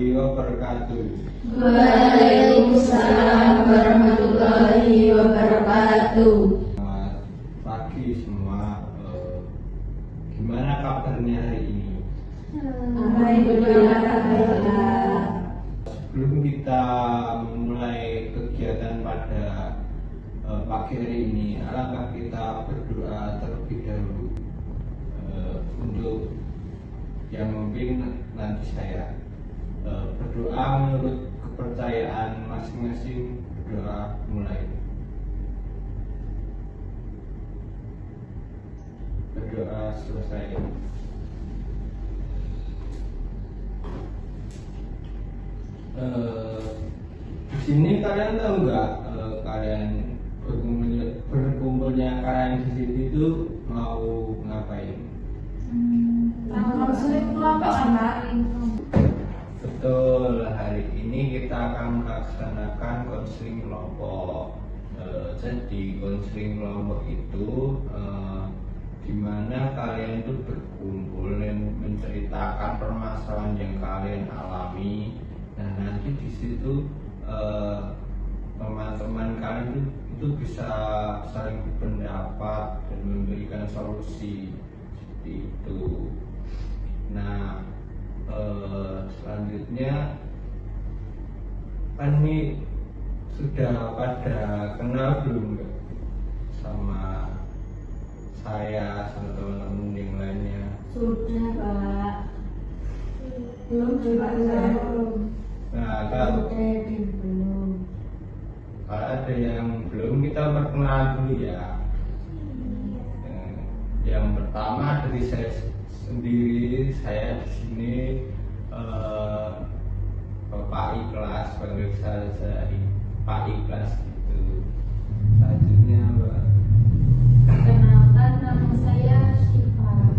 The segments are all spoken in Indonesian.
warahmatullahi wabarakatuh. Waalaikumsalam warahmatullahi wabarakatuh. Selamat pagi semua. Gimana kabarnya hari ini? Alhamdulillah. Sebelum kita memulai kegiatan pada pagi hari ini, alangkah kita berdoa terlebih dahulu untuk yang memimpin nanti saya. Berdoa menurut kepercayaan masing-masing. Berdoa mulai. Berdoa selesai. Di sini kalian tahu nggak, kalian berkumpulnya kalian di sini itu mau ngapain? Betul, hari ini kita akan melaksanakan konseling kelompok. Jadi konseling kelompok itu di mana kalian itu berkumpul dan menceritakan permasalahan yang kalian alami. Nah, nanti di situ teman-teman kalian itu bisa saling berpendapat dan memberikan solusi seperti itu. Nah, selanjutnya kan ini sudah pada kenal belum nggak sama saya sama teman-teman yang lainnya? Sudah, Pak. Belum juga belum. Nah, kalau ada yang belum, kita perkenalan dulu ya. Yang pertama dari saya sendiri, saya di sini Bapak Ikhlas, panggil saya Pak Ikhlas gitu. Selanjutnya Mbak. Perkenalkan, nama saya Syifa.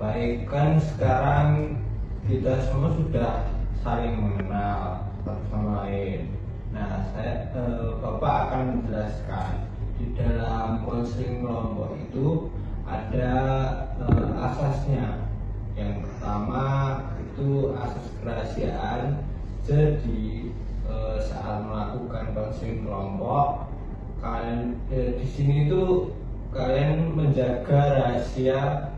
Baik, kan sekarang kita semua sudah saling mengenal satu sama lain. Nah, Bapak akan menjelaskan di dalam konseling kelompok itu ada asasnya. Yang pertama itu asas kerahasiaan. Jadi saat melakukan konseling kelompok, kalian di sini itu kalian menjaga rahasia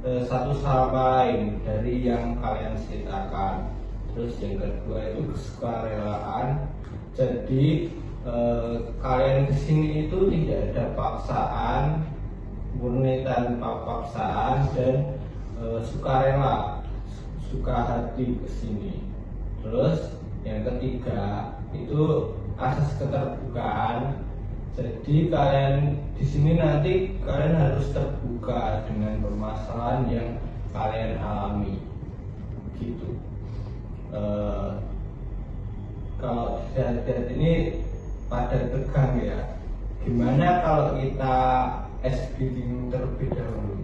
satu sama lain dari yang kalian ceritakan. Terus yang kedua itu kesukarelaan. Jadi kalian kesini itu tidak ada paksaan, murni tanpa paksaan, dan sukarela, suka hati kesini. Terus yang ketiga itu asas keterbukaan. Jadi kalian di sini nanti kalian harus terbuka dengan permasalahan yang kalian alami, gitu. Kalau lihat ini pada tegang ya. Gimana kalau kita speaking terlebih dahulu?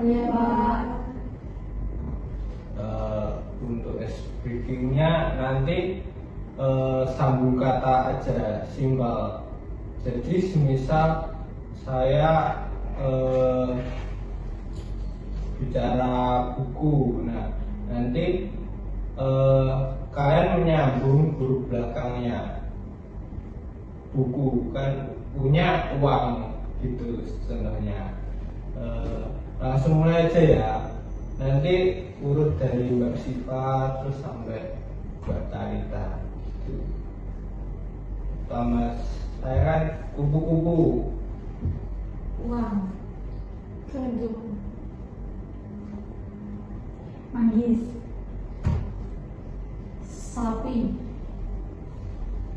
Ya, Pak. Untuk speakingnya nanti sambung kata aja, simpel. Jadi semisal saya bicara buku, nah nanti kalian menyambung huruf belakangnya. Buku kan punya uang gitu contohnya. Langsung mulai aja ya. Nanti urut dari Mbak Siva terus sampai Mbak Talita. Thomas, saya kan kupu-kupu. Uang. Kerudung. Manggis. Sapi.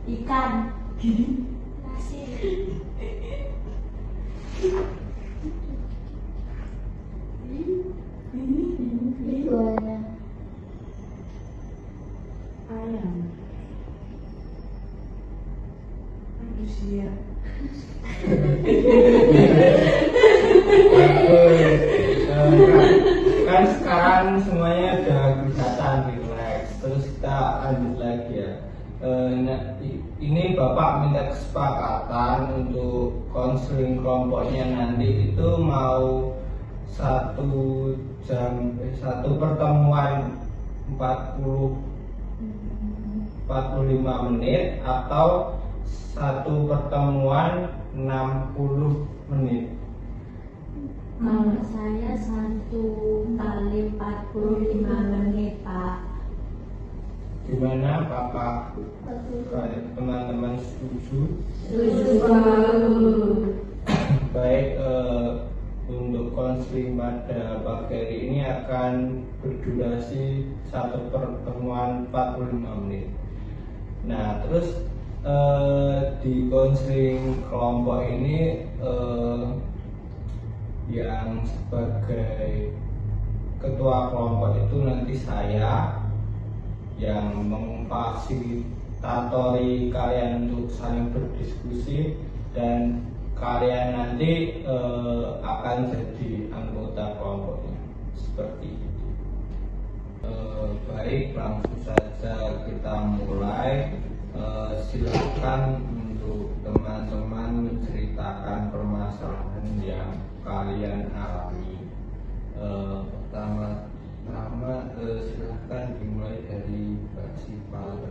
Ikan. Nasi. Iguana. Ayam. Manusia. Kan sekarang semuanya udah kelihatan relax. Terus kita lanjut lagi ya. Ini Bapak minta kesepakatan untuk konseling kelompoknya nanti itu mau satu satu pertemuan 45 menit atau satu pertemuan 60 menit. Kalau saya 1 kali 45 menit, Pak. Gimana Bapak? Teman-teman setuju? Setuju, Pak. Baik, untuk konseling pada pagi hari ini akan berdurasi satu pertemuan 45 menit. Nah, terus di konseling kelompok ini yang sebagai ketua kelompok itu nanti saya yang memfasilitatori kalian untuk saling berdiskusi, dan kalian nanti akan jadi anggota kelompoknya seperti itu. Baik, langsung saja kita mulai. Silakan untuk teman-teman menceritakan permasalahan yang kalian alami. Pertama silakan dimulai dari Mbak Siva.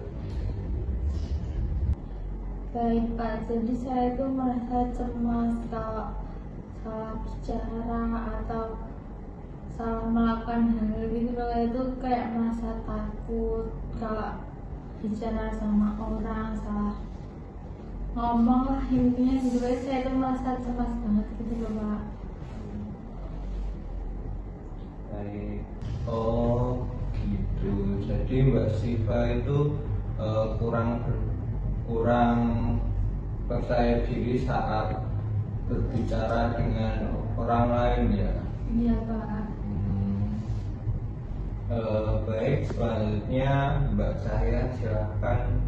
Baik, Pak. Jadi saya itu merasa cemas kalau salah bicara atau salah melakukan hal gitu. Kalau itu kayak merasa takut kalau bicara sama orang, salah ngomong lah intinya gitu. Saya itu merasa cemas banget gitu loh, Pak. Baik. Oh gitu. Jadi Mbak Siva itu kurang percaya diri saat berbicara dengan orang lain ya. Iya, Pak. Baik, selanjutnya Mbak Cahya silakan.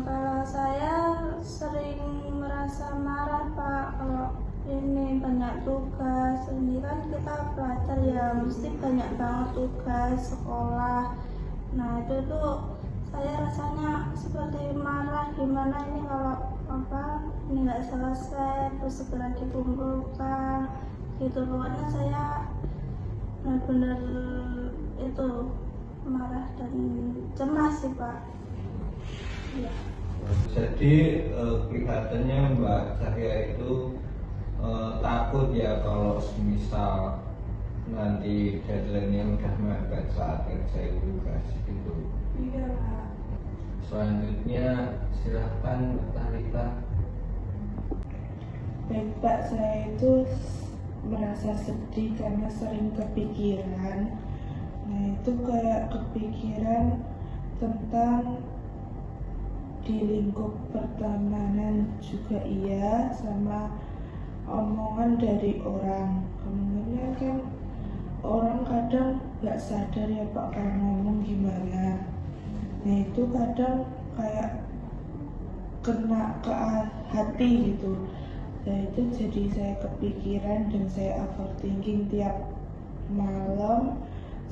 Kalau saya sering merasa marah, Pak, kalau ini banyak tugas. Ini kan kita pelajar ya, mesti banyak banget tugas sekolah. Nah itu tuh saya rasanya seperti marah, gimana ini kalau ini nggak selesai terus segera dikumpulkan gitu. Pokoknya saya benar-benar itu marah dan cemas sih, Pak. Ya. Jadi kelihatannya Mbak Cahya itu takut ya kalau misal nanti deadline-nya udah mepet saat kerja tugas gitu. Iya, Pak. Selanjutnya silahkan Talita. Baik, Pak, saya itu merasa sedih karena sering kepikiran. Nah itu kayak kepikiran tentang di lingkup pertemanan juga iya, sama omongan dari orang. Kemudian kan orang kadang nggak sadar ya Pak kalau ngomong gimana. Nah itu kadang kayak kena ke hati gitu. Nah itu jadi saya kepikiran dan saya overthinking tiap malam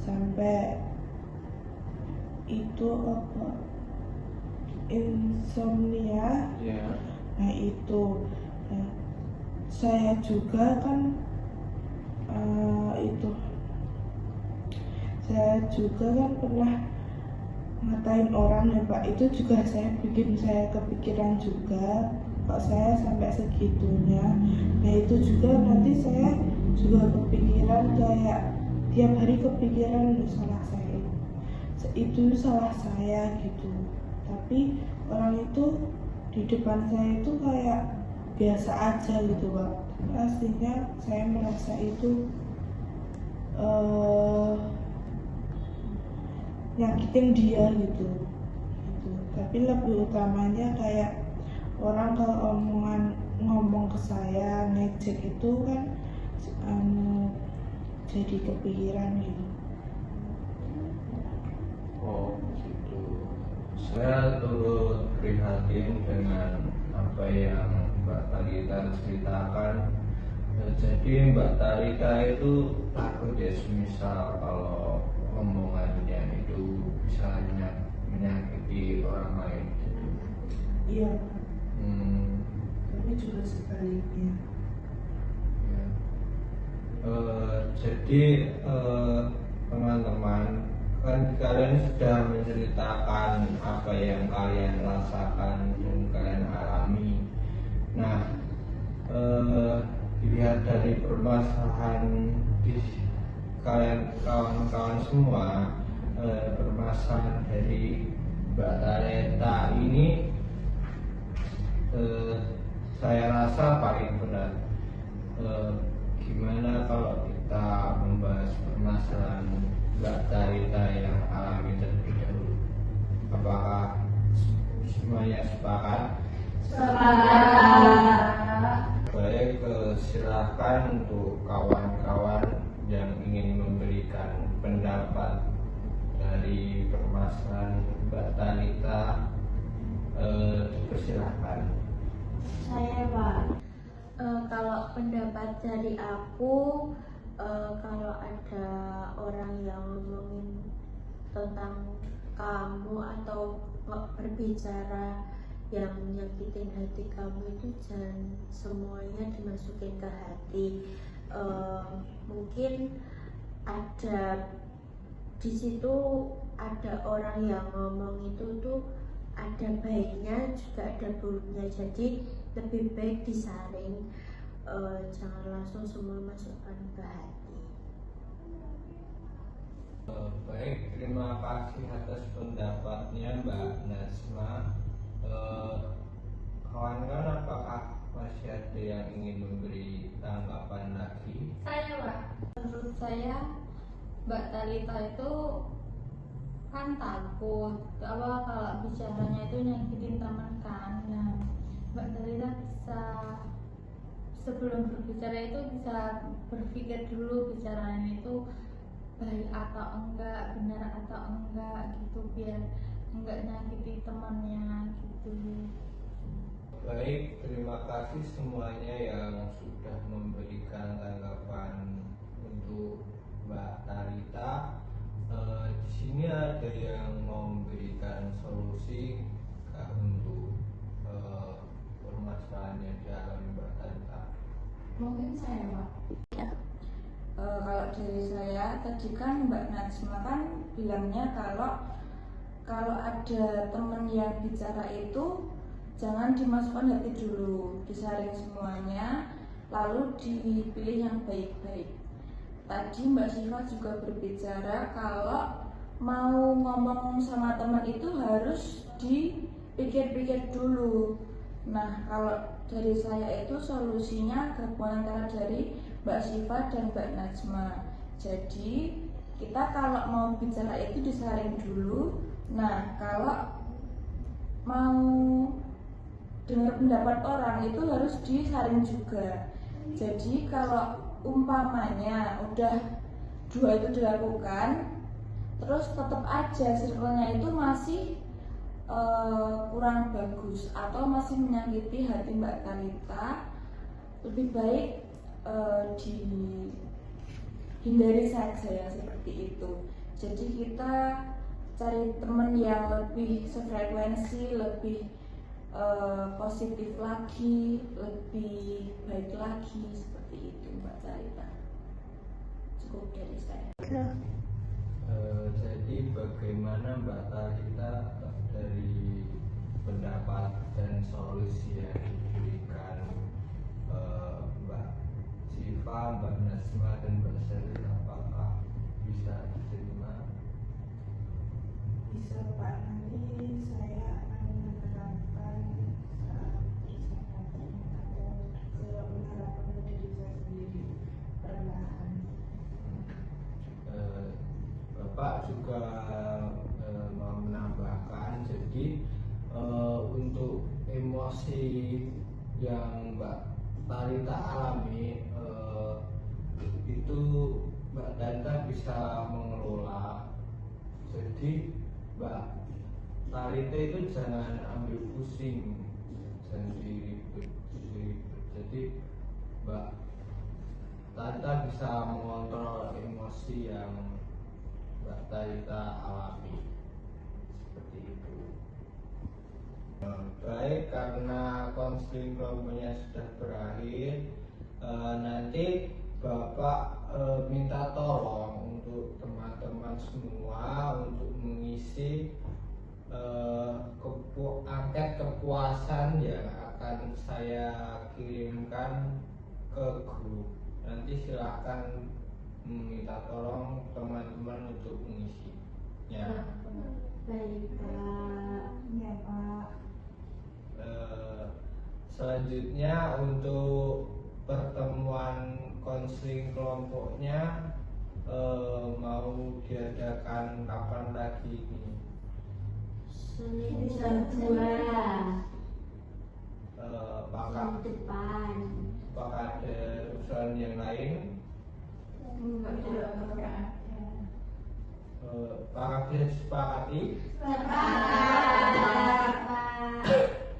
sampai itu insomnia. Ya. Nah itu saya juga kan saya juga kan pernah ngatain orang ya Pak, itu juga saya bikin saya kepikiran juga kok saya sampai segitunya. Nah itu juga nanti saya juga kepikiran, kayak tiap hari kepikiran salah saya, itu salah saya gitu. Tapi orang itu di depan saya itu kayak biasa aja gitu Pak. Aslinya saya merasa itu nyakitin dia gitu. Tapi lebih utamanya kayak orang kalau ngomong ke saya ngejek itu kan jadi kepikiran gitu. Oh gitu. Saya turut prihatin dengan apa yang Mbak Talita ceritakan. Jadi Mbak Talita itu takut ya, semisal kalau omongannya itu bisa menyakiti orang lain. Iya, Hmm, tapi juga sebaliknya. ya. Jadi teman-teman, kan kalian sudah menceritakan apa yang kalian rasakan dan kalian alami. Nah, dilihat dari permasalahan di kalian kawan-kawan semua, permasalahan dari Mbak Talita ini saya rasa paling berat. Gimana kalau kita membahas permasalahan Mbak Talita yang alami terlebih dahulu? Apakah semuanya sepakat? Baik, silahkan untuk kawan-kawan yang ingin memberikan pendapat dari permasalahan Mbak Talita, dipersilahkan. Saya Pak, kalau pendapat dari aku, kalau ada orang yang ngomongin tentang kamu atau berbicara yang menyakitin hati kamu, itu jangan semuanya dimasukin ke hati. Mungkin ada di situ ada orang yang ngomong itu tuh ada baiknya juga ada buruknya, jadi lebih baik disaring, jangan langsung semua masukkan ke hati. Baik, terima kasih atas pendapatnya Mbak Nasma. Kawan-kawan, apakah masih ada yang ingin memberi tanggapan lagi? Saya Pak, menurut saya Mbak Talita itu kan takut kalau bicaranya itu nyakitin teman kan. Nah, Mbak Talita bisa sebelum berbicara itu bisa berpikir dulu bicaranya itu baik atau enggak, benar atau enggak gitu, biar enggak nyakiti temannya gitu. Baik, terima kasih semuanya yang sudah memberikan tanggapan untuk Mbak Talita. Di sini ada yang mau memberikan solusi untuk permasalahan yang dialami Mbak Talita. Mungkin saya Pak. Ya. Kalau dari saya tadi kan Mbak Najma kan bilangnya kalau ada teman yang bicara itu jangan dimasukkan hati dulu, disaring semuanya, lalu dipilih yang baik-baik. Tadi Mbak Syifa juga berbicara kalau mau ngomong sama teman itu harus dipikir-pikir dulu. Nah, kalau dari saya itu solusinya gabungan antara dari Mbak Syifa dan Mbak Najma. Jadi kita kalau mau bicara itu disaring dulu. Nah, kalau mau dengar pendapat orang itu harus disaring juga. Jadi kalau umpamanya udah dua itu dilakukan, terus tetap aja circle-nya itu masih kurang bagus atau masih menyakiti hati Mbak Talita, lebih baik dihindari saja ya, seperti itu. Jadi kita cari teman yang lebih sefrekuensi, lebih positif lagi, lebih baik lagi, seperti itu Mbak Talita. Cukup dari saya. Jadi bagaimana Mbak Talita dari pendapat dan solusi yang diberikan Mbak Syifa, Mbak Nasma dan Mbak Sherly, apakah bisa diterima? Bisa Pak, nanti saya akan menerapkan saat bersama atau menerapkan ke diri saya sendiri perlahan. Bapak juga mau menambahkan, jadi untuk emosi yang Mbak Talita alami itu Mbak Talita bisa mengelola. Jadi Mbak Talite itu jangan ambil pusing, jangan diribet. Jadi Mbak Talita bisa mengontrol emosi yang Mbak Talita alami seperti itu. Baik, karena konseling kelompoknya sudah berakhir, nanti Bapak minta tolong untuk teman-teman semua untuk mengisi angket kepuasan yang akan saya kirimkan ke grup. Nanti silakan minta tolong teman-teman untuk mengisinya. Baik Pak. Ya Pak. Selanjutnya untuk pertemuan konseling kelompoknya mau diadakan kapan lagi ini? Senin jam 2 Apakah depan. ada usulan yang lain? Apakah bisa disepakati?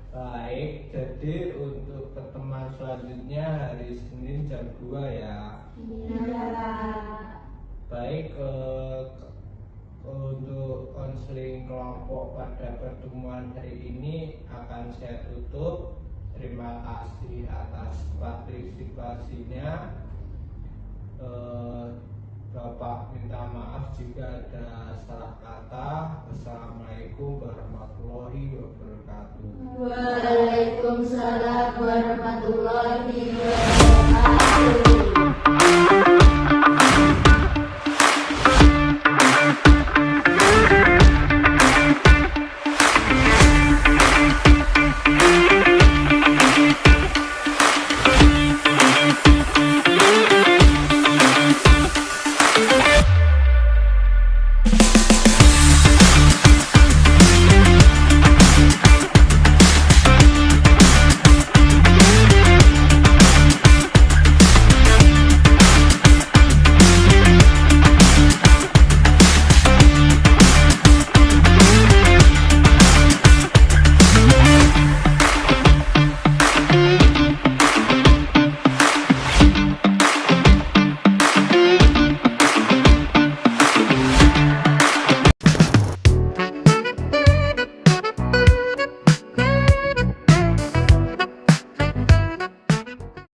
Baik, jadi untuk pertemuan selanjutnya hari Senin jam 2 ya. Baik, untuk konseling kelompok pada pertemuan hari ini akan saya tutup. Terima kasih atas partisipasinya. Bapak minta maaf jika ada salah kata. Wassalamualaikum warahmatullahi wabarakatuh. Waalaikumsalam warahmatullahi wabarakatuh.